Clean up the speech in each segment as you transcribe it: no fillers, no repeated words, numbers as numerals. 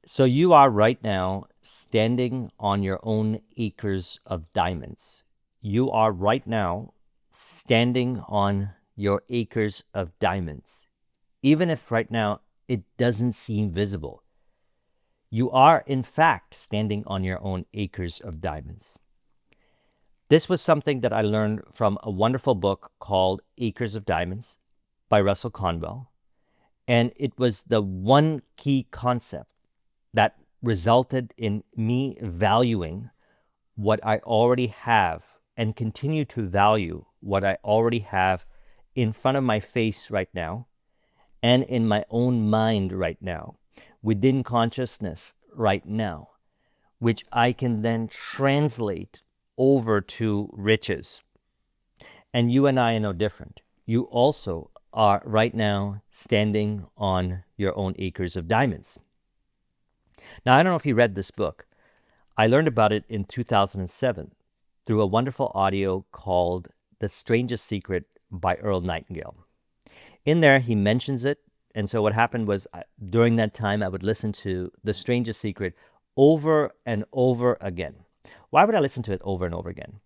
So you are right now standing on your own acres of diamonds. You are right now standing on your acres of diamonds. Even if right now it doesn't seem visible, you are in fact standing on your own acres of diamonds. This was something that I learned from a wonderful book called Acres of Diamonds by Russell Conwell. And it was the one key concept that resulted in me valuing what I already have and continue to value what I already have in front of my face right now and in my own mind right now, within consciousness right now, which I can then translate over to riches. And you and I are no different. You also are right now standing on your own acres of diamonds. Now, I don't know if you read this book. I learned about it in 2007 through a wonderful audio called The Strangest Secret by Earl Nightingale. In there, he mentions it. And so what happened was during that time, I would listen to The Strangest Secret over and over again. Why would I listen to it over and over again?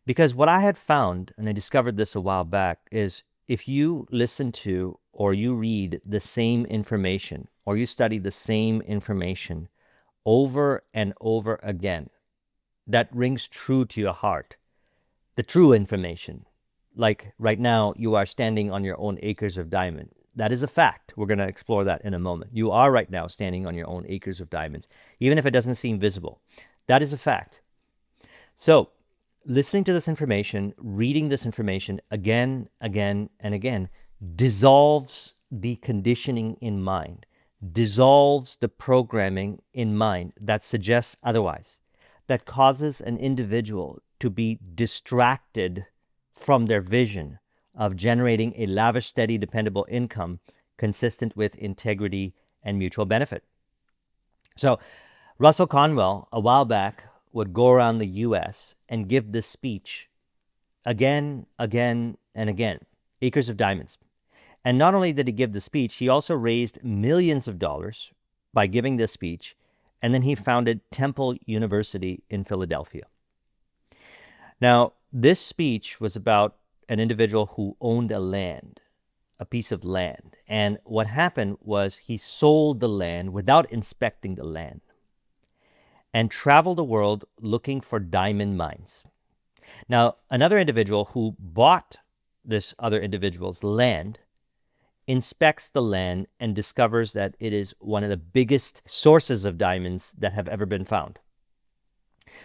Because what I had found, and I discovered this a while back, is if you listen to or you read the same information or you study the same information over and over again, that rings true to your heart, the true information. Like right now, you are standing on your own acres of diamond. That is a fact. We're going to explore that in a moment. You are right now standing on your own acres of diamonds, even if it doesn't seem visible. That is a fact. So, listening to this information, reading this information again, again, and again, dissolves the conditioning in mind, dissolves the programming in mind that suggests otherwise, that causes an individual to be distracted from their vision of generating a lavish, steady, dependable income consistent with integrity and mutual benefit. So, Russell Conwell, a while back, would go around the US and give this speech again, again, and again, Acres of Diamonds. And not only did he give the speech, he also raised millions of dollars by giving this speech, and then he founded Temple University in Philadelphia. Now, this speech was about an individual who owned a piece of land. And what happened was he sold the land without inspecting the land and traveled the world looking for diamond mines. Now, another individual who bought this other individual's land inspects the land and discovers that it is one of the biggest sources of diamonds that have ever been found.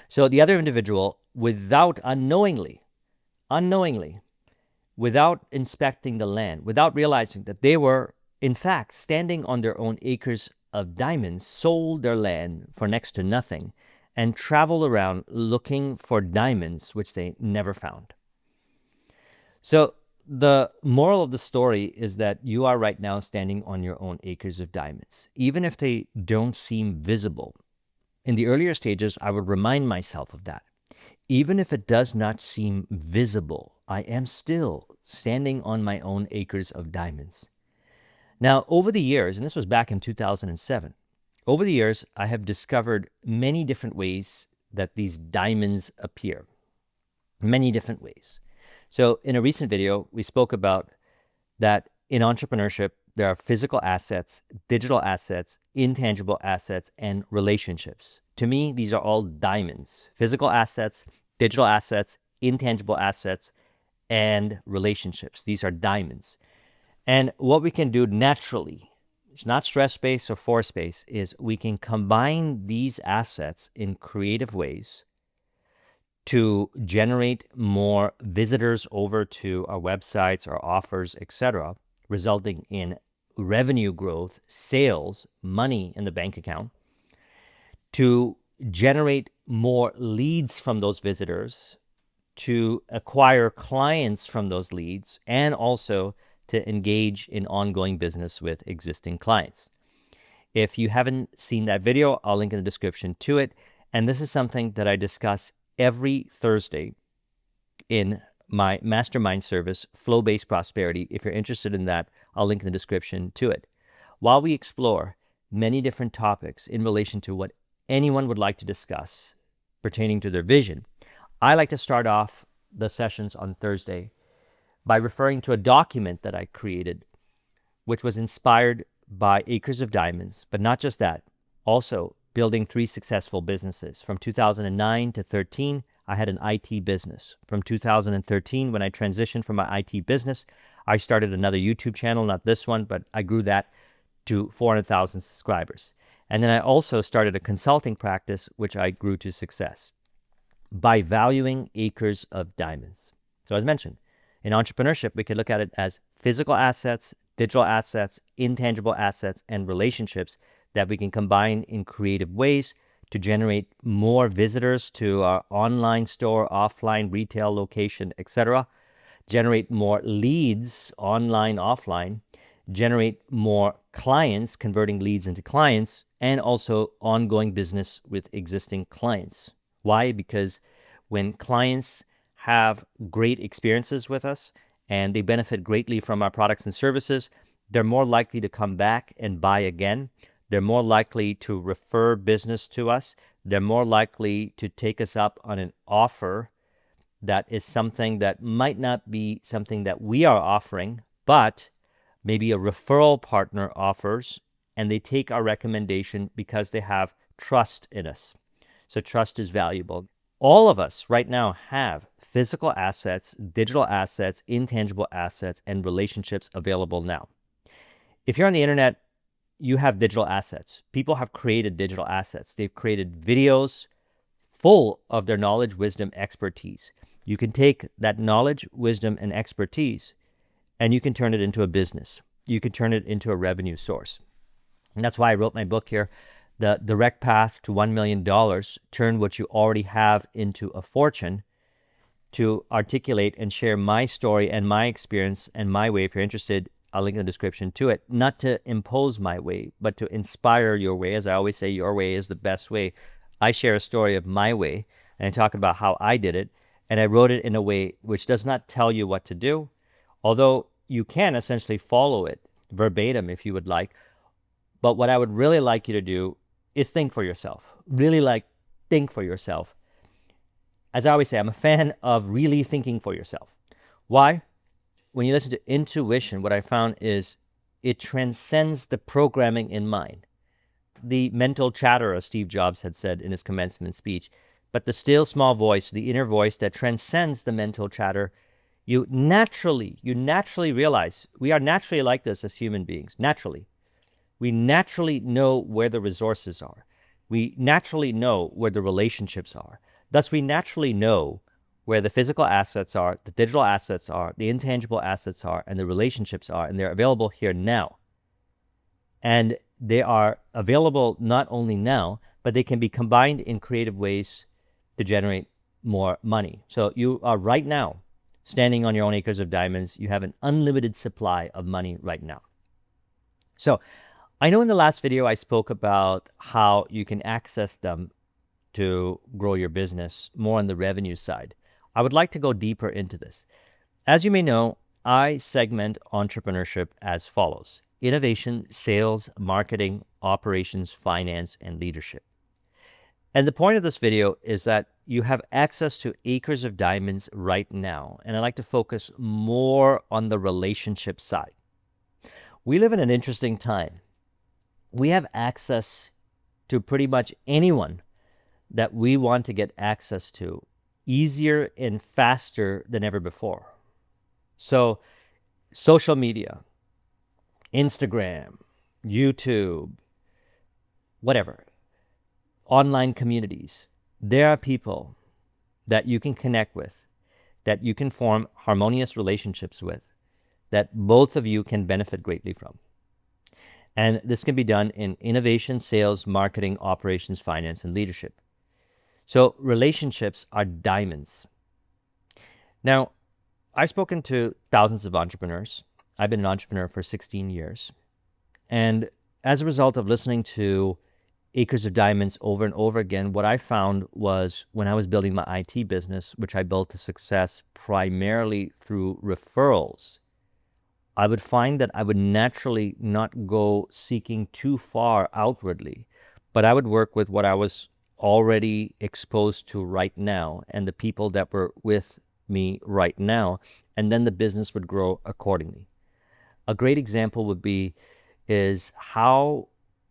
So the other individual, unknowingly, without inspecting the land, without realizing that they were, in fact, standing on their own acres of diamonds, sold their land for next to nothing and traveled around looking for diamonds, which they never found. So the moral of the story is that you are right now standing on your own acres of diamonds, even if they don't seem visible. In the earlier stages, I would remind myself of that. Even if it does not seem visible, I am still standing on my own acres of diamonds. Now, over the years, and this was back in 2007, over the years, I have discovered many different ways that these diamonds appear. Many different ways. So in a recent video, we spoke about that in entrepreneurship, there are physical assets, digital assets, intangible assets, and relationships. To me, these are all diamonds. Physical assets, digital assets, intangible assets, and relationships. These are diamonds. And what we can do naturally, it's not stress-based or force-based, is we can combine these assets in creative ways to generate more visitors over to our websites, our offers, etc., resulting in revenue growth, sales, money in the bank account, to generate more leads from those visitors, to acquire clients from those leads, and also to engage in ongoing business with existing clients. If you haven't seen that video, I'll link in the description to it. And this is something that I discuss every Thursday in my mastermind service, Flow-Based Prosperity. If you're interested in that, I'll link in the description to it. While we explore many different topics in relation to what anyone would like to discuss pertaining to their vision. I like to start off the sessions on Thursday by referring to a document that I created, which was inspired by Acres of Diamonds, but not just that, also building 3 successful businesses. From 2009 to 13, I had an IT business. From 2013, when I transitioned from my IT business, I started another YouTube channel, not this one, but I grew that to 400,000 subscribers. And then I also started a consulting practice, which I grew to success by valuing acres of diamonds. So as mentioned, in entrepreneurship, we could look at it as physical assets, digital assets, intangible assets, and relationships that we can combine in creative ways to generate more visitors to our online store, offline retail location, etc., generate more leads online, offline, generate more clients, converting leads into clients, and also ongoing business with existing clients. Why? Because when clients have great experiences with us and they benefit greatly from our products and services, they're more likely to come back and buy again. They're more likely to refer business to us. They're more likely to take us up on an offer that is something that might not be something that we are offering, but maybe a referral partner offers, and they take our recommendation because they have trust in us. So trust is valuable. All of us right now have physical assets, digital assets, intangible assets, and relationships available now. If you're on the internet, you have digital assets. People have created digital assets. They've created videos full of their knowledge, wisdom, expertise. You can take that knowledge, wisdom, and expertise, and you can turn it into a business. You can turn it into a revenue source. And that's why I wrote my book here, The Direct Path to $1 Million, Turn What You Already Have into a Fortune, to articulate and share my story and my experience and my way. If you're interested, I'll link in the description to it. Not to impose my way, but to inspire your way. As I always say, your way is the best way. I share a story of my way, and I talk about how I did it, and I wrote it in a way which does not tell you what to do, although you can essentially follow it verbatim if you would like. But what I would really like you to do is think for yourself. Really think for yourself. As I always say, I'm a fan of really thinking for yourself. Why? When you listen to intuition, what I found is it transcends the programming in mind. The mental chatter, as Steve Jobs had said in his commencement speech, but the still small voice, the inner voice that transcends the mental chatter, you naturally realize we are naturally like this as human beings, naturally. We naturally know where the resources are. We naturally know where the relationships are. Thus, we naturally know where the physical assets are, the digital assets are, the intangible assets are, and the relationships are, and they're available here now. And they are available not only now, but they can be combined in creative ways to generate more money. So you are right now standing on your own acres of diamonds. You have an unlimited supply of money right now. So I know in the last video I spoke about how you can access them to grow your business more on the revenue side. I would like to go deeper into this. As you may know, I segment entrepreneurship as follows: innovation, sales, marketing, operations, finance, and leadership. And the point of this video is that you have access to acres of diamonds right now. And I like to focus more on the relationship side. We live in an interesting time. We have access to pretty much anyone that we want to get access to easier and faster than ever before. So social media, Instagram, YouTube, whatever, online communities, there are people that you can connect with, that you can form harmonious relationships with, that both of you can benefit greatly from. And this can be done in innovation, sales, marketing, operations, finance, and leadership. So relationships are diamonds. Now, I've spoken to thousands of entrepreneurs. I've been an entrepreneur for 16 years. And as a result of listening to Acres of Diamonds over and over again, what I found was when I was building my IT business, which I built to success primarily through referrals, I would find that I would naturally not go seeking too far outwardly, but I would work with what I was already exposed to right now and the people that were with me right now, and then the business would grow accordingly. A great example would be is how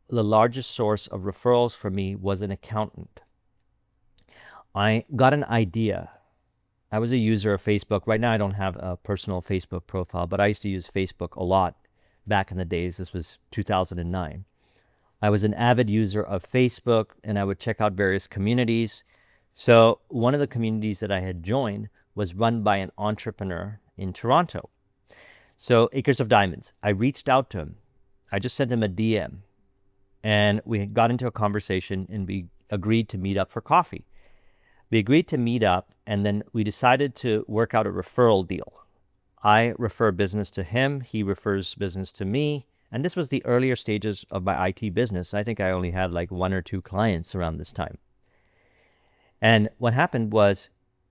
the largest source of referrals for me was an accountant. I got an idea. I was a user of Facebook. Right now, I don't have a personal Facebook profile, but I used to use Facebook a lot back in the days. This was 2009. I was an avid user of Facebook, and I would check out various communities. So one of the communities that I had joined was run by an entrepreneur in Toronto. So Acres of Diamonds. I reached out to him. I just sent him a DM, and we got into a conversation, and we agreed to meet up for coffee. We agreed to meet up, and then we decided to work out a referral deal. I refer business to him, he refers business to me, and this was the earlier stages of my IT business. I think I only had like 1 or 2 clients around this time. And what happened was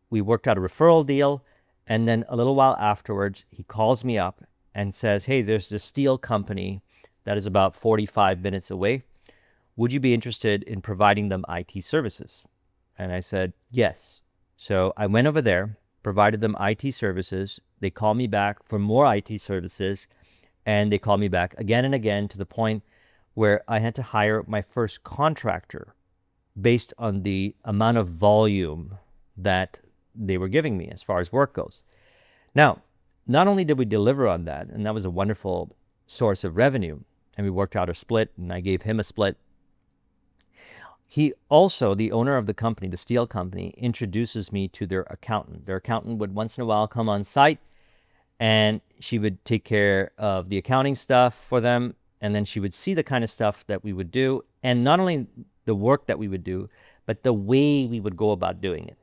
we worked out a referral deal, and then a little while afterwards, he calls me up and says, hey, there's this steel company that is about 45 minutes away. Would you be interested in providing them IT services? And I said, yes. So I went over there, provided them IT services. They called me back for more IT services, and they called me back again and again to the point where I had to hire my first contractor based on the amount of volume that they were giving me as far as work goes. Now, not only did we deliver on that, and that was a wonderful source of revenue, and we worked out a split, and I gave him a split. He also, the owner of the company, the steel company, introduces me to their accountant. Their accountant would once in a while come on site, and she would take care of the accounting stuff for them, and then she would see the kind of stuff that we would do, and not only the work that we would do, but the way we would go about doing it.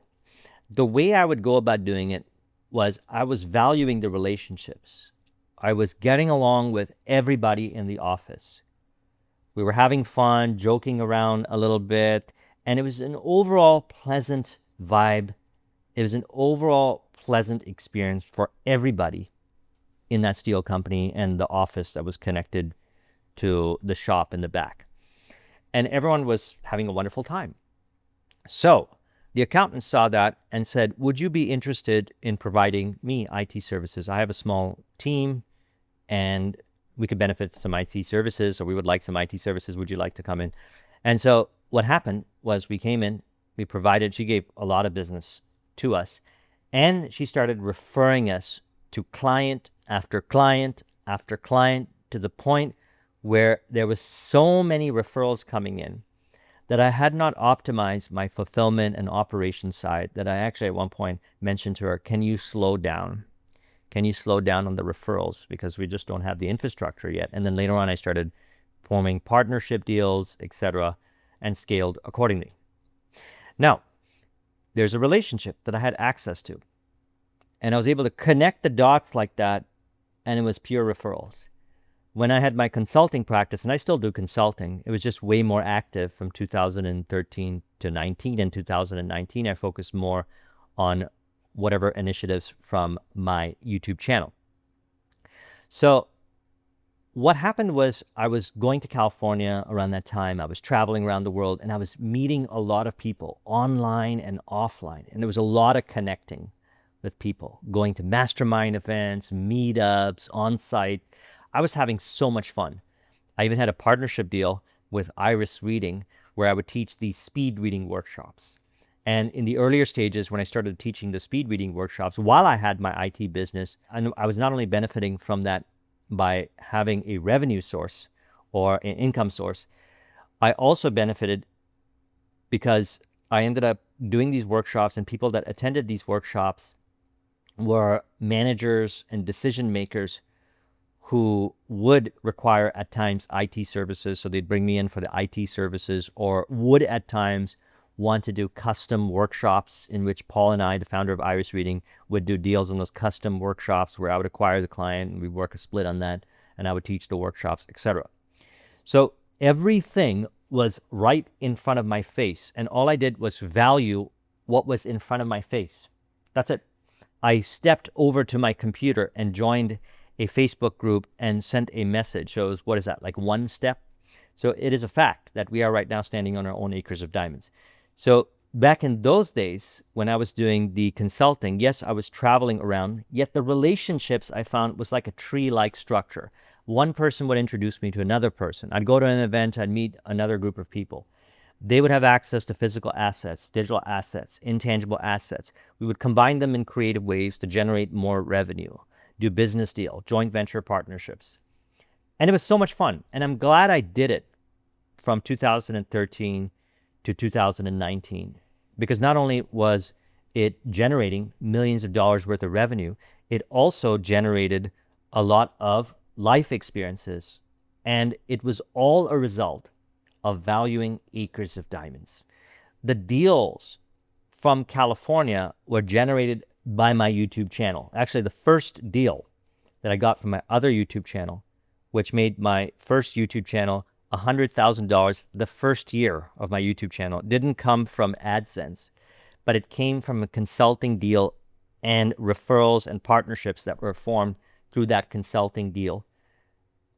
The way I would go about doing it was I was valuing the relationships. I was getting along with everybody in the office. We were having fun, joking around a little bit, and it was an overall pleasant vibe. It was an overall pleasant experience for everybody in that steel company and the office that was connected to the shop in the back. And everyone was having a wonderful time. So the accountant saw that and said, would you be interested in providing me IT services? I have a small team, and we could benefit some IT services, or we would like some IT services. Would you like to come in? And so what happened was we came in, we provided, she gave a lot of business to us, and she started referring us to client after client after client, to the point where there was so many referrals coming in that I had not optimized my fulfillment and operations side, that I actually at one point mentioned to her, can you slow down? Can you slow down on the referrals, because we just don't have the infrastructure yet? And then later on, I started forming partnership deals, etc., and scaled accordingly. Now, there's a relationship that I had access to, and I was able to connect the dots like that, and it was pure referrals. When I had my consulting practice, and I still do consulting, it was just way more active from 2013 to 19. In 2019, I focused more on whatever initiatives from my YouTube channel. So what happened was I was going to California around that time. I was traveling around the world, and I was meeting a lot of people online and offline. And there was a lot of connecting with people, going to mastermind events, meetups, on-site. I was having so much fun. I even had a partnership deal with Iris Reading, where I would teach these speed reading workshops. And in the earlier stages, when I started teaching the speed reading workshops, while I had my IT business, I was not only benefiting from that by having a revenue source or an income source, I also benefited because I ended up doing these workshops, and people that attended these workshops were managers and decision makers who would require at times IT services. So they'd bring me in for the IT services, or would at times want to do custom workshops, in which Paul and I, the founder of Iris Reading, would do deals on those custom workshops where I would acquire the client and we'd work a split on that, and I would teach the workshops, etc. So everything was right in front of my face, and all I did was value what was in front of my face. That's it. I stepped over to my computer and joined a Facebook group and sent a message. So what is that, like one step? So it is a fact that we are right now standing on our own acres of diamonds. So back in those days, when I was doing the consulting, yes, I was traveling around, yet the relationships I found was like a tree-like structure. One person would introduce me to another person. I'd go to an event, I'd meet another group of people. They would have access to physical assets, digital assets, intangible assets. We would combine them in creative ways to generate more revenue, do business deal, joint venture partnerships. And it was so much fun. And I'm glad I did it from 2013 to 2019, because not only was it generating millions of dollars worth of revenue, it also generated a lot of life experiences. And it was all a result of valuing acres of diamonds. The deals from California were generated by my YouTube channel. Actually, the first deal that I got from my other YouTube channel, which made my first YouTube channel $100,000 the first year of my YouTube channel, didn't come from AdSense, but it came from a consulting deal and referrals and partnerships that were formed through that consulting deal,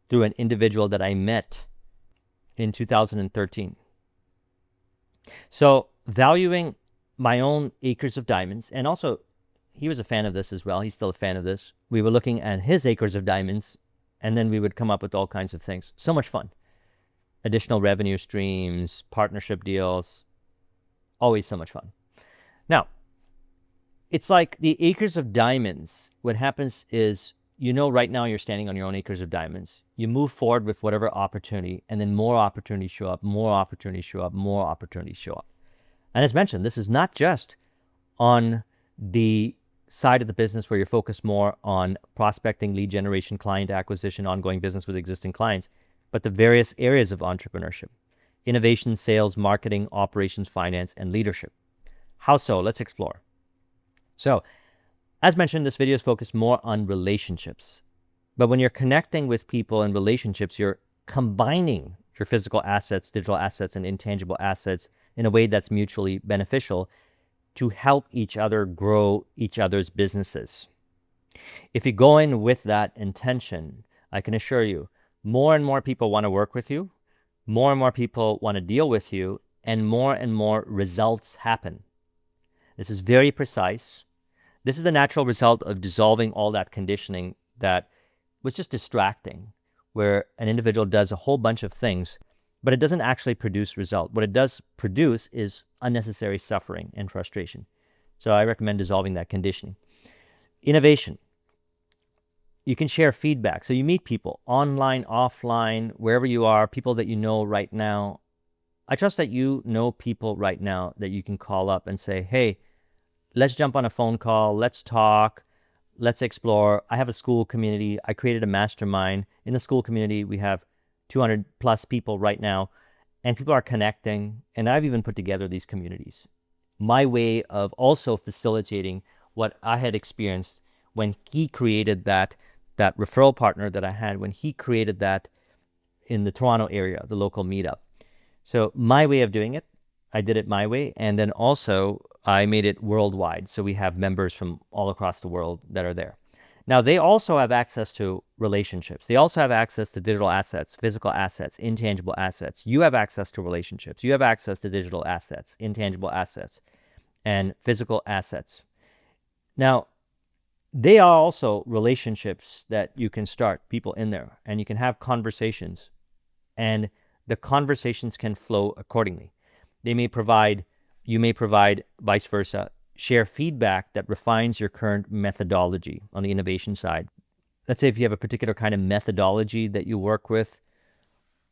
through an individual that I met in 2013. So valuing my own acres of diamonds, and also he was a fan of this as well. He's still a fan of this. We were looking at his acres of diamonds, and then we would come up with all kinds of things. So much fun. Additional revenue streams, partnership deals, always so much fun. Now, it's like the acres of diamonds. What happens is, right now you're standing on your own acres of diamonds. You move forward with whatever opportunity, and then more opportunities show up, more opportunities show up, more opportunities show up. And as mentioned, this is not just on the side of the business where you're focused more on prospecting, lead generation, client acquisition, ongoing business with existing clients, but the various areas of entrepreneurship: innovation, sales, marketing, operations, finance, and leadership. How so? Let's explore. So, as mentioned, this video is focused more on relationships. But when you're connecting with people in relationships, you're combining your physical assets, digital assets, and intangible assets in a way that's mutually beneficial to help each other grow each other's businesses. If you go in with that intention, I can assure you, more and more people want to work with you, more and more people want to deal with you, and more results happen. This is very precise. This is the natural result of dissolving all that conditioning that was just distracting, where an individual does a whole bunch of things, but it doesn't actually produce result. What it does produce is unnecessary suffering and frustration. So I recommend dissolving that conditioning. Innovation. You can share feedback. So you meet people online, offline, wherever you are, people that you know right now. I trust that you know people right now that you can call up and say, hey, let's jump on a phone call, let's talk, let's explore. I have a school community. I created a mastermind. In the school community, we have 200 plus people right now, and people are connecting, and I've even put together these communities. My way of also facilitating what I had experienced when he created that referral partner that I had, when he created that in the Toronto area, the local meetup. So my way of doing it, I did it my way, and then also I made it worldwide. So we have members from all across the world that are there. Now, they also have access to relationships. They also have access to digital assets, physical assets, intangible assets. You have access to relationships. You have access to digital assets, intangible assets, and physical assets. Now, they are also relationships that you can start, people in there, and you can have conversations, and the conversations can flow accordingly. You may provide, vice versa, share feedback that refines your current methodology on the innovation side. Let's say if you have a particular kind of methodology that you work with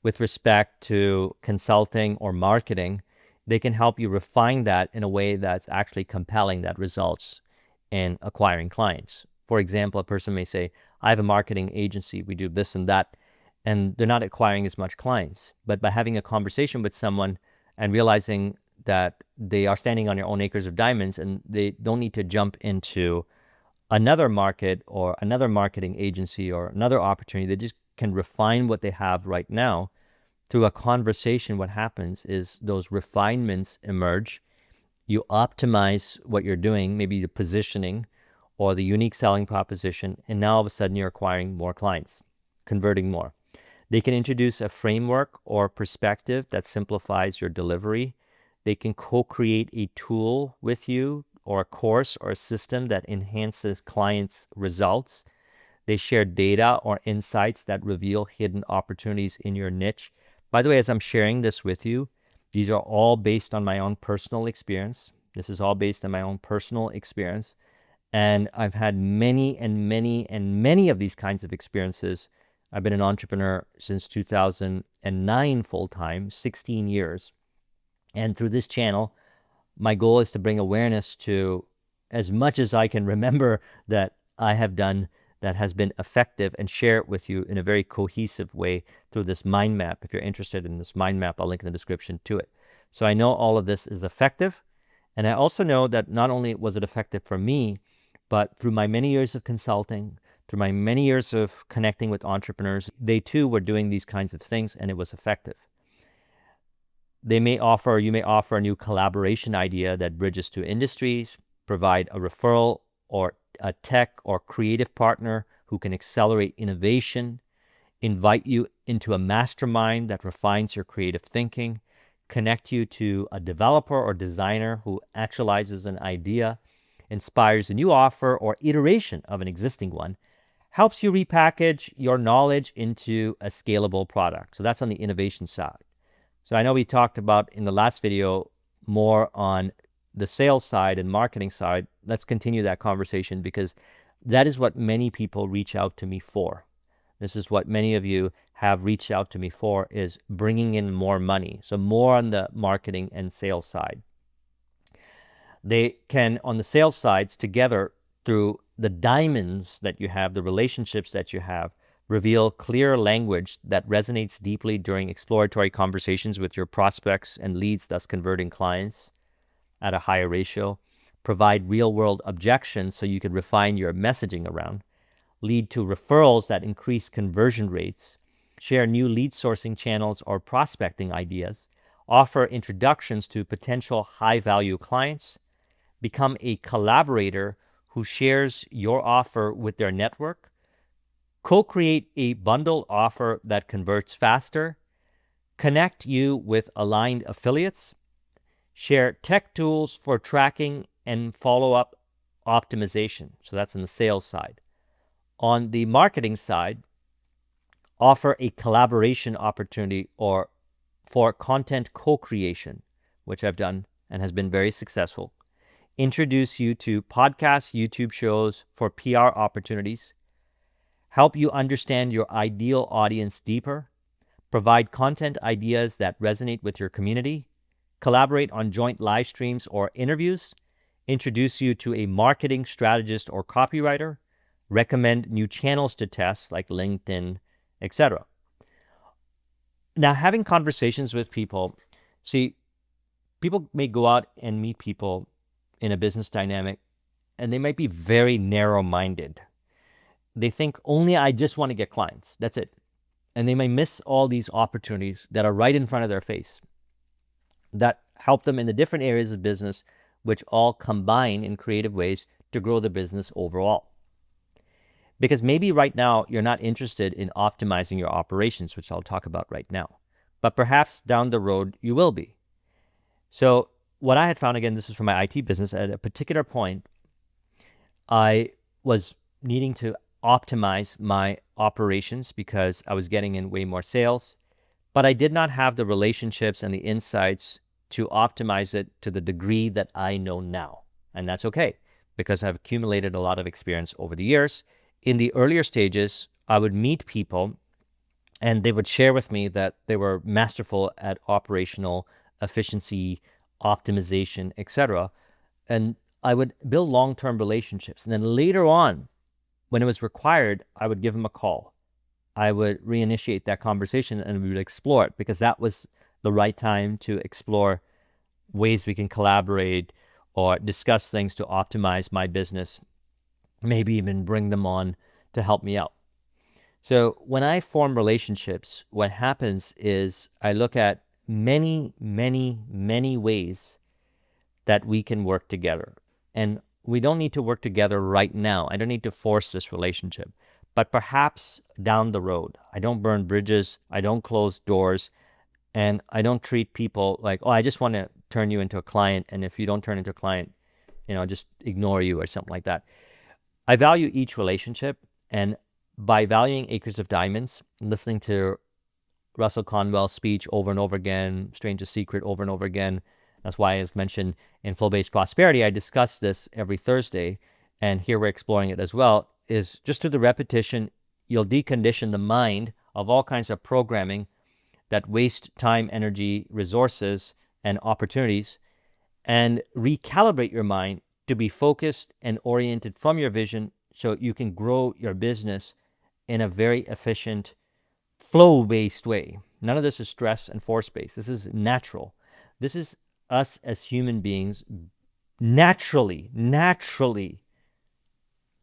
respect to consulting or marketing, they can help you refine that in a way that's actually compelling, that results in acquiring clients. For example, a person may say, I have a marketing agency, we do this and that, and they're not acquiring as much clients. But by having a conversation with someone and realizing that they are standing on your own acres of diamonds and they don't need to jump into another market or another marketing agency or another opportunity, they just can refine what they have right now. Through a conversation, what happens is those refinements emerge. You optimize what you're doing, maybe your positioning or the unique selling proposition, and now all of a sudden you're acquiring more clients, converting more. They can introduce a framework or perspective that simplifies your delivery. They can co-create a tool with you or a course or a system that enhances clients' results. They share data or insights that reveal hidden opportunities in your niche. By the way, as I'm sharing this with you, these are all based on my own personal experience. This is all based on my own personal experience. And I've had many and many and many of these kinds of experiences. I've been an entrepreneur since 2009 full-time, 16 years. And through this channel, my goal is to bring awareness to as much as I can remember that I have done that has been effective and share it with you in a very cohesive way through this mind map. If you're interested in this mind map, I'll link in the description to it. So I know all of this is effective. And I also know that not only was it effective for me, but through my many years of consulting, through my many years of connecting with entrepreneurs, they too were doing these kinds of things and it was effective. You may offer a new collaboration idea that bridges to industries, provide a referral or a tech or creative partner who can accelerate innovation, invite you into a mastermind that refines your creative thinking, connect you to a developer or designer who actualizes an idea, inspires a new offer or iteration of an existing one, helps you repackage your knowledge into a scalable product. So that's on the innovation side. So I know we talked about in the last video more on the sales side and marketing side. Let's continue that conversation because that is what many people reach out to me for. This is what many of you have reached out to me for, is bringing in more money. So more on the marketing and sales side. They can, on the sales sides, together through the diamonds that you have, the relationships that you have, reveal clear language that resonates deeply during exploratory conversations with your prospects and leads, thus converting clients at a higher ratio. Provide real-world objections so you can refine your messaging around. Lead to referrals that increase conversion rates. Share new lead sourcing channels or prospecting ideas. Offer introductions to potential high-value clients. Become a collaborator who shares your offer with their network. Co-create a bundled offer that converts faster. Connect you with aligned affiliates. Share tech tools for tracking and follow-up optimization. So that's on the sales side. On the marketing side, offer a collaboration opportunity or for content co-creation, which I've done and has been very successful. Introduce you to podcasts, YouTube shows for PR opportunities. Help you understand your ideal audience deeper. Provide content ideas that resonate with your community. Collaborate on joint live streams or interviews. Introduce you to a marketing strategist or copywriter. Recommend new channels to test like LinkedIn, etc. Now, having conversations with people, see, people may go out and meet people in a business dynamic, and they might be very narrow-minded. They think only I just want to get clients. That's it. And they may miss all these opportunities that are right in front of their face that help them in the different areas of business, which all combine in creative ways to grow the business overall. Because maybe right now you're not interested in optimizing your operations, which I'll talk about right now. But perhaps down the road you will be. So what I had found, again, this is from my IT business, at a particular point, I was needing to optimize my operations because I was getting in way more sales, but I did not have the relationships and the insights to optimize it to the degree that I know now. And that's okay, because I've accumulated a lot of experience over the years. In the earlier stages, I would meet people and they would share with me that they were masterful at operational efficiency, optimization, etc. And I would build long-term relationships. And then later on, when it was required, I would give them a call. I would reinitiate that conversation and we would explore it because that was the right time to explore ways we can collaborate or discuss things to optimize my business, maybe even bring them on to help me out. So when I form relationships, what happens is I look at many, many, many ways that we can work together. And we don't need to work together right now. I don't need to force this relationship. But perhaps down the road, I don't burn bridges, I don't close doors, and I don't treat people like, oh, I just want to turn you into a client, and if you don't turn into a client, just ignore you or something like that. I value each relationship, and by valuing Acres of Diamonds, listening to Russell Conwell's speech over and over again, Stranger's Secret over and over again. That's why, as mentioned in Flow-Based Prosperity, I discuss this every Thursday, and here we're exploring it as well, is just through the repetition, you'll decondition the mind of all kinds of programming that waste time, energy, resources, and opportunities, and recalibrate your mind to be focused and oriented from your vision so you can grow your business in a very efficient, flow-based way. None of this is stress and force-based. This is natural. This is us as human beings naturally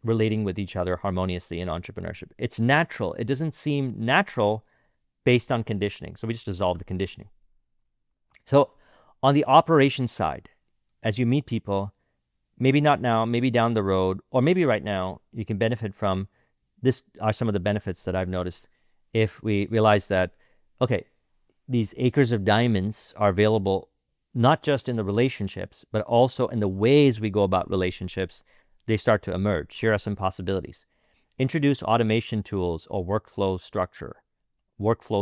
relating with each other harmoniously in entrepreneurship. It's natural. It doesn't seem natural based on conditioning. So we just dissolve the conditioning. So on the operations side, as you meet people, maybe not now, maybe down the road, or maybe right now, you can benefit from this. Are some of the benefits that I've noticed if we realize that, okay, these acres of diamonds are available not just in the relationships, but also in the ways we go about relationships. They start to emerge. Here are some possibilities. Introduce automation tools or workflow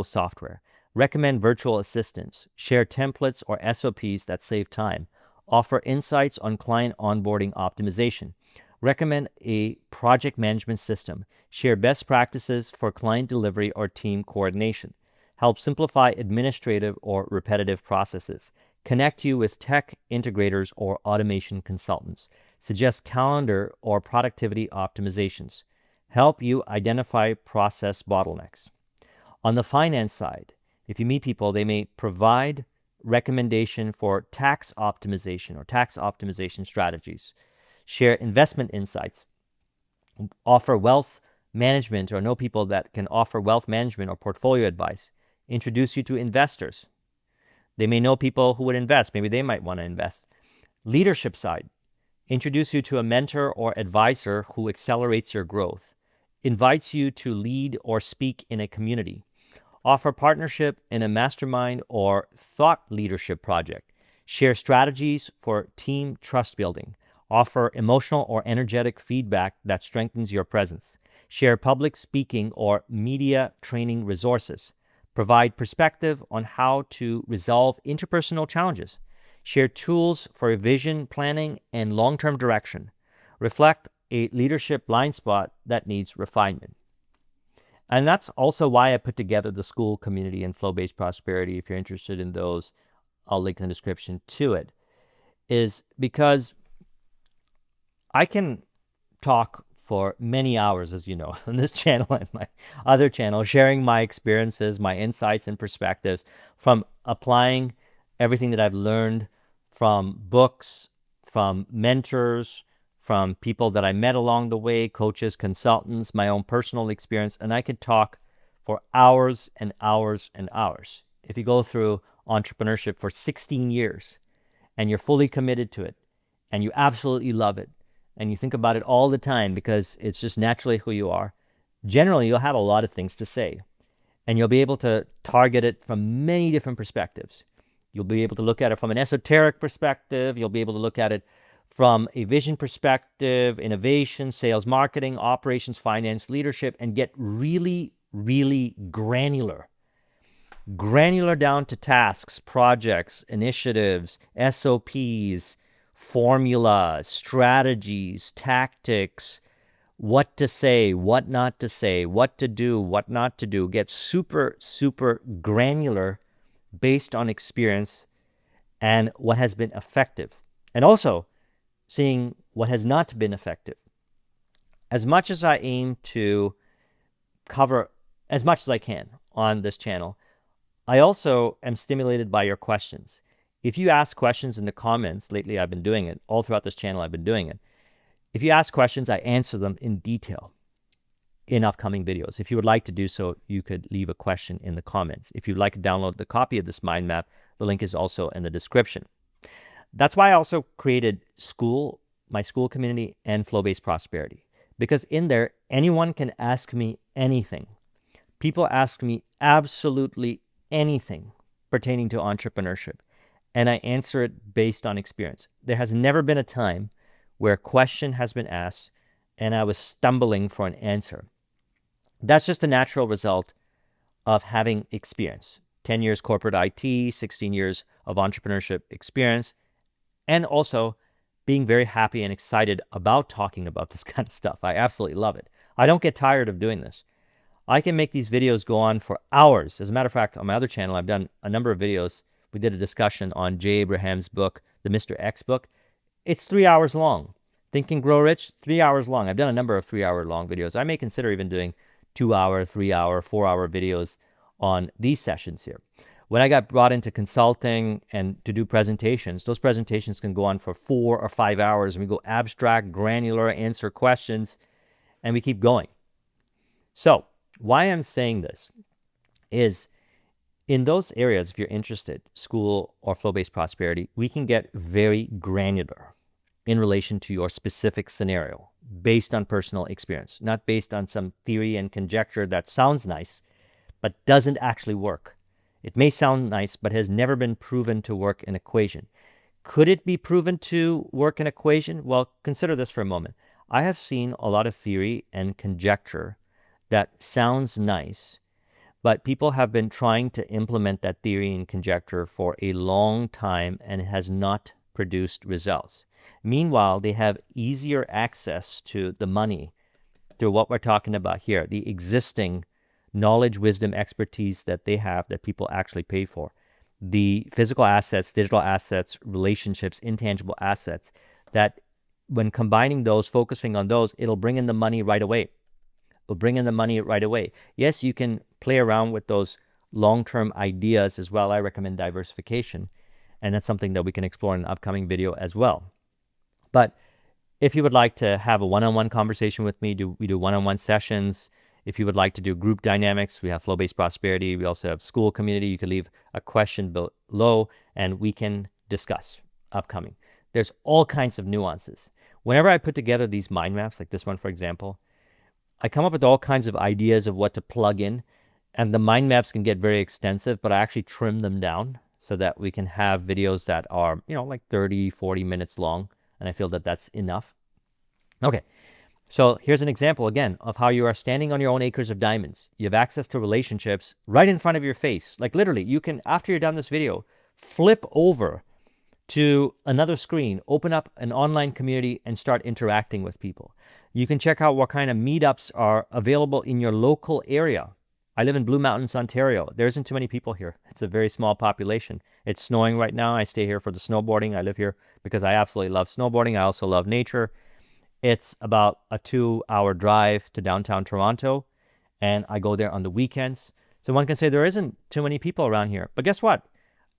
software. Recommend virtual assistants. Share templates or SOPs that save time. Offer insights on client onboarding optimization. Recommend a project management system. Share best practices for client delivery or team coordination. Help simplify administrative or repetitive processes. Connect you with tech integrators or automation consultants. Suggest calendar or productivity optimizations. Help you identify process bottlenecks. On the finance side, if you meet people, they may provide recommendation for tax optimization or tax optimization strategies. Share investment insights. Offer wealth management or know people that can offer wealth management or portfolio advice. Introduce you to investors. They may know people who would invest. Maybe they might want to invest. Leadership side. Introduce you to a mentor or advisor who accelerates your growth. Invites you to lead or speak in a community. Offer partnership in a mastermind or thought leadership project. Share strategies for team trust building. Offer emotional or energetic feedback that strengthens your presence. Share public speaking or media training resources. Provide perspective on how to resolve interpersonal challenges. Share tools for vision planning and long-term direction. Reflect a leadership blind spot that needs refinement. And that's also why I put together the school, community, and flow-based prosperity. If you're interested in those, I'll link in the description to it, is because I can talk for many hours, as you know, on this channel and my other channel, sharing my experiences, my insights and perspectives from applying everything that I've learned from books, from mentors, from people that I met along the way, coaches, consultants, my own personal experience, and I could talk for hours and hours and hours. If you go through entrepreneurship for 16 years and you're fully committed to it and you absolutely love it and you think about it all the time because it's just naturally who you are, generally you'll have a lot of things to say and you'll be able to target it from many different perspectives. You'll be able to look at it from an esoteric perspective. You'll be able to look at it from a vision perspective, innovation, sales, marketing, operations, finance, leadership, and get really, really granular. Granular down to tasks, projects, initiatives, SOPs, formulas, strategies, tactics, what to say, what not to say, what to do, what not to do. Get super, super granular based on experience and what has been effective. And also, seeing what has not been effective. As much as I aim to cover as much as I can on this channel, I also am stimulated by your questions. If you ask questions in the comments, lately I've been doing it, all throughout this channel I've been doing it. If you ask questions, I answer them in detail in upcoming videos. If you would like to do so, you could leave a question in the comments. If you'd like to download the copy of this mind map, the link is also in the description. That's why I also created school my school community, and flow-based prosperity. Because in there, anyone can ask me anything. People ask me absolutely anything pertaining to entrepreneurship, and I answer it based on experience. There has never been a time where a question has been asked and I was stumbling for an answer. That's just a natural result of having experience. 10 years corporate IT, 16 years of entrepreneurship experience, and also being very happy and excited about talking about this kind of stuff. I absolutely love it. I don't get tired of doing this. I can make these videos go on for hours. As a matter of fact, on my other channel, I've done a number of videos. We did a discussion on Jay Abraham's book, the Mr. X book. It's 3 hours long. Think and Grow Rich, 3 hours long. I've done a number of 3-hour long videos. I may consider even doing 2-hour, 3-hour, 4-hour videos on these sessions here. When I got brought into consulting and to do presentations, those presentations can go on for 4 or 5 hours, and we go abstract, granular, answer questions, and we keep going. So why I'm saying this is in those areas, if you're interested, school or flow-based prosperity, we can get very granular in relation to your specific scenario based on personal experience, not based on some theory and conjecture that sounds nice, but doesn't actually work. It may sound nice, but has never been proven to work in equation. Could it be proven to work in equation? Well, consider this for a moment. I have seen a lot of theory and conjecture that sounds nice, but people have been trying to implement that theory and conjecture for a long time and it has not produced results. Meanwhile, they have easier access to the money through what we're talking about here, the existing knowledge, wisdom, expertise that they have that people actually pay for. The physical assets, digital assets, relationships, intangible assets that when combining those, focusing on those, it'll bring in the money right away. It'll bring in the money right away. Yes, you can play around with those long-term ideas as well. I recommend diversification, and that's something that we can explore in an upcoming video as well. But if you would like to have a one-on-one conversation with me, we do one-on-one sessions. If you would like to do group dynamics, we have flow-based prosperity. We also have school community. You can leave a question below and we can discuss upcoming. There's all kinds of nuances. Whenever I put together these mind maps, like this one, for example, I come up with all kinds of ideas of what to plug in, and the mind maps can get very extensive, but I actually trim them down so that we can have videos that are, like 30, 40 minutes long, and I feel that that's enough. Okay. So here's an example, again, of how you are standing on your own acres of diamonds. You have access to relationships right in front of your face. Like literally, you can, after you're done this video, flip over to another screen, open up an online community, and start interacting with people. You can check out what kind of meetups are available in your local area. I live in Blue Mountains, Ontario. There isn't too many people here. It's a very small population. It's snowing right now. I stay here for the snowboarding. I live here because I absolutely love snowboarding. I also love nature. It's about a 2-hour drive to downtown Toronto, and I go there on the weekends. So one can say there isn't too many people around here. But guess what?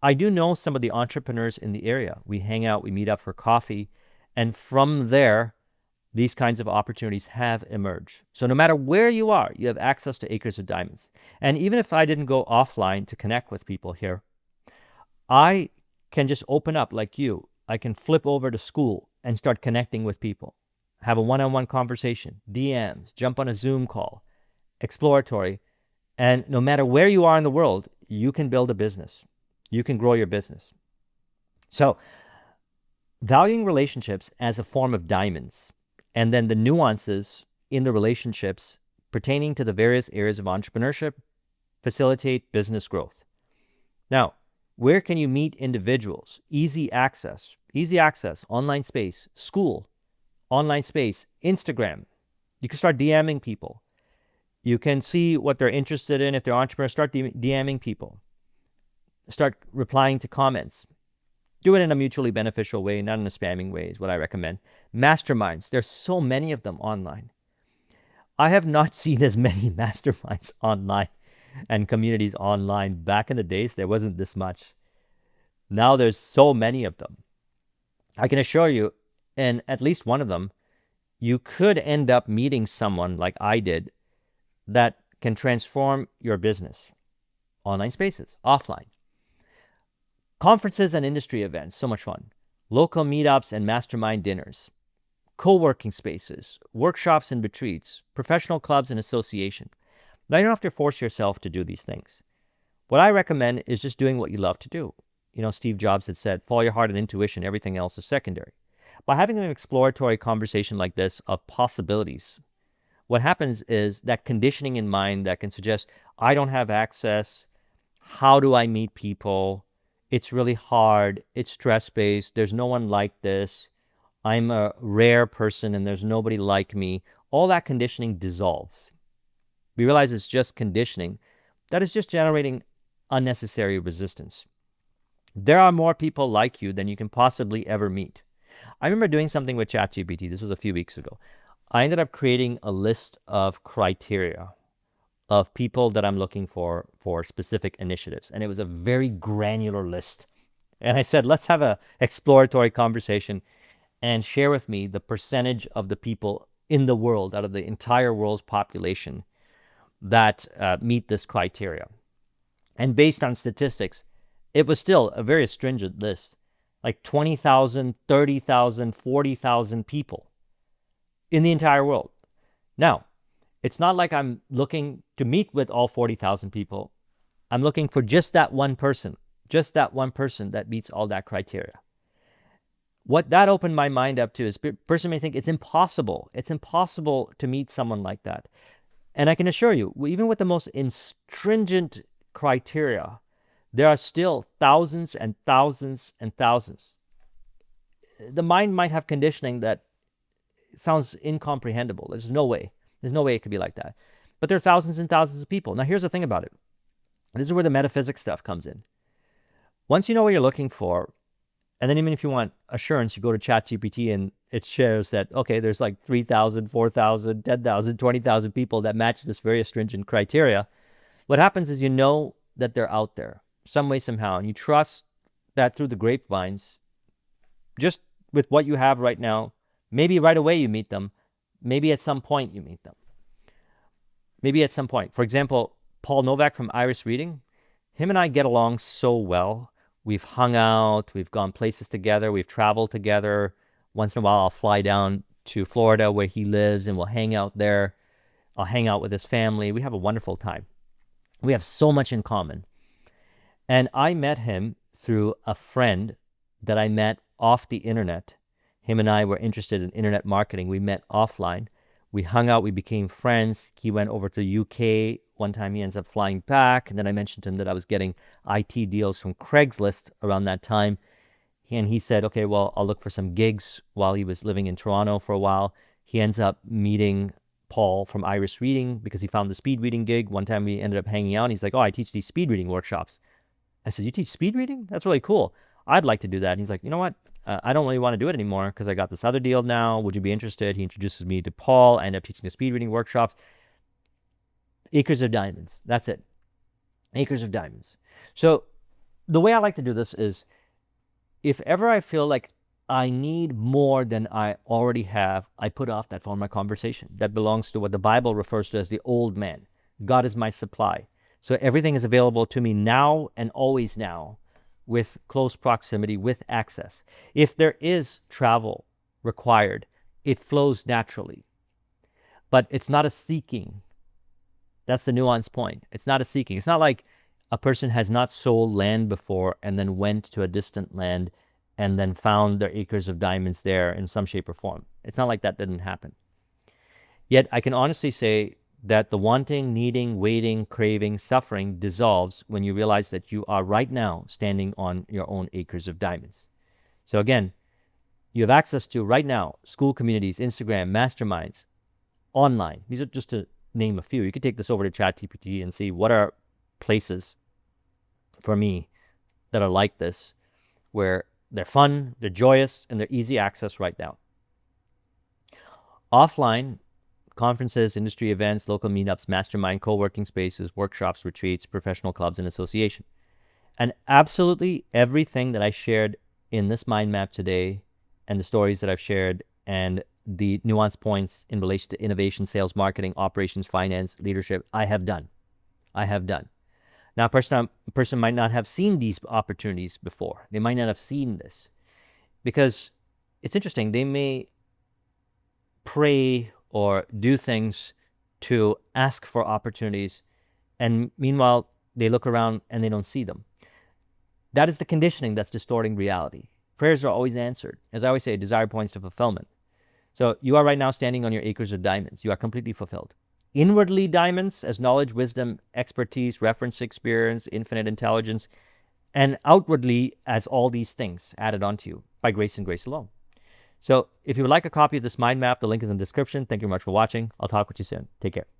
I do know some of the entrepreneurs in the area. We hang out, we meet up for coffee, and from there, these kinds of opportunities have emerged. So no matter where you are, you have access to acres of diamonds. And even if I didn't go offline to connect with people here, I can just open up like you. I can flip over to school and start connecting with people. Have a one-on-one conversation, DMs, jump on a Zoom call, exploratory. And no matter where you are in the world, you can build a business. You can grow your business. So valuing relationships as a form of diamonds, and then the nuances in the relationships pertaining to the various areas of entrepreneurship facilitate business growth. Now, where can you meet individuals? Easy access, online space, school, online space, Instagram. You can start DMing people. You can see what they're interested in. If they're entrepreneurs, start DMing people. Start replying to comments. Do it in a mutually beneficial way, not in a spamming way is what I recommend. Masterminds. There's so many of them online. I have not seen as many masterminds online and communities online. Back in the days, there wasn't this much. Now there's so many of them. I can assure you, in at least one of them, you could end up meeting someone like I did that can transform your business. Online spaces, offline. Conferences and industry events, so much fun. Local meetups and mastermind dinners. co-working spaces, workshops and retreats, professional clubs and association. Now, you don't have to force yourself to do these things. What I recommend is just doing what you love to do. Steve Jobs had said, follow your heart and intuition, everything else is secondary. By having an exploratory conversation like this of possibilities, what happens is that conditioning in mind that can suggest, I don't have access, how do I meet people? It's really hard, it's stress-based, there's no one like this, I'm a rare person and there's nobody like me. All that conditioning dissolves. We realize it's just conditioning that is just generating unnecessary resistance. There are more people like you than you can possibly ever meet. I remember doing something with ChatGPT. This was a few weeks ago. I ended up creating a list of criteria of people that I'm looking for specific initiatives. And it was a very granular list. And I said, let's have an exploratory conversation and share with me the percentage of the people in the world, out of the entire world's population, that meet this criteria. And based on statistics, it was still a very stringent list, like 20,000, 30,000, 40,000 people in the entire world. Now, it's not like I'm looking to meet with all 40,000 people. I'm looking for just that one person that meets all that criteria. What that opened my mind up to is, a person may think it's impossible. It's impossible to meet someone like that. And I can assure you, even with the most stringent criteria, there are still thousands and thousands and thousands. The mind might have conditioning that sounds incomprehensible. There's no way it could be like that. But there are thousands and thousands of people. Now, here's the thing about it. This is where the metaphysics stuff comes in. Once you know what you're looking for, and then even if you want assurance, you go to ChatGPT and it shares that, okay, there's like 3,000, 4,000, 10,000, 20,000 people that match this very stringent criteria. What happens is you know that they're out there some way, somehow, and you trust that through the grapevines, just with what you have right now, maybe right away you meet them, maybe at some point you meet them. Maybe at some point. For example, Paul Novak from Iris Reading, him and I get along so well. We've hung out, we've gone places together, we've traveled together. Once in a while, I'll fly down to Florida where he lives and we'll hang out there. I'll hang out with his family. We have a wonderful time. We have so much in common. And I met him through a friend that I met off the internet. Him and I were interested in internet marketing. We met offline. We hung out, we became friends. He went over to the UK. One time he ends up flying back. And then I mentioned to him that I was getting IT deals from Craigslist around that time. And he said, okay, well, I'll look for some gigs while he was living in Toronto for a while. He ends up meeting Paul from Iris Reading because he found the speed reading gig. One time we ended up hanging out. And he's like, oh, I teach these speed reading workshops. I said, you teach speed reading? That's really cool. I'd like to do that. And he's like, you know what? I don't really want to do it anymore because I got this other deal now. Would you be interested? He introduces me to Paul. I end up teaching the speed reading workshops. Acres of diamonds. That's it. Acres of diamonds. So the way I like to do this is, if ever I feel like I need more than I already have, I put off that form of conversation. That belongs to what the Bible refers to as the old man. God is my supply. So everything is available to me now and always now, with close proximity, with access. If there is travel required, it flows naturally. But it's not a seeking. That's the nuanced point. It's not a seeking. It's not like a person has not sold land before and then went to a distant land and then found their acres of diamonds there in some shape or form. It's not like that didn't happen. Yet I can honestly say that the wanting, needing, waiting, craving, suffering dissolves when you realize that you are right now standing on your own acres of diamonds. So again, you have access to right now school communities, Instagram, masterminds, online. These are just to name a few. You could take this over to ChatGPT and see what are places for me that are like this, where they're fun, they're joyous, and they're easy access right now. Offline, conferences, industry events, local meetups, mastermind, co-working spaces, workshops, retreats, professional clubs, and association. And absolutely everything that I shared in this mind map today, and the stories that I've shared, and the nuance points in relation to innovation, sales, marketing, operations, finance, leadership, I have done. Now, a person might not have seen these opportunities before. They might not have seen this, because it's interesting. They may pray or do things to ask for opportunities, and meanwhile, they look around and they don't see them. That is the conditioning that's distorting reality. Prayers are always answered. As I always say, desire points to fulfillment. So you are right now standing on your acres of diamonds. You are completely fulfilled. Inwardly, diamonds as knowledge, wisdom, expertise, reference experience, infinite intelligence, and outwardly as all these things added onto you by grace and grace alone. So if you would like a copy of this mind map, the link is in the description. Thank you very much for watching. I'll talk with you soon. Take care.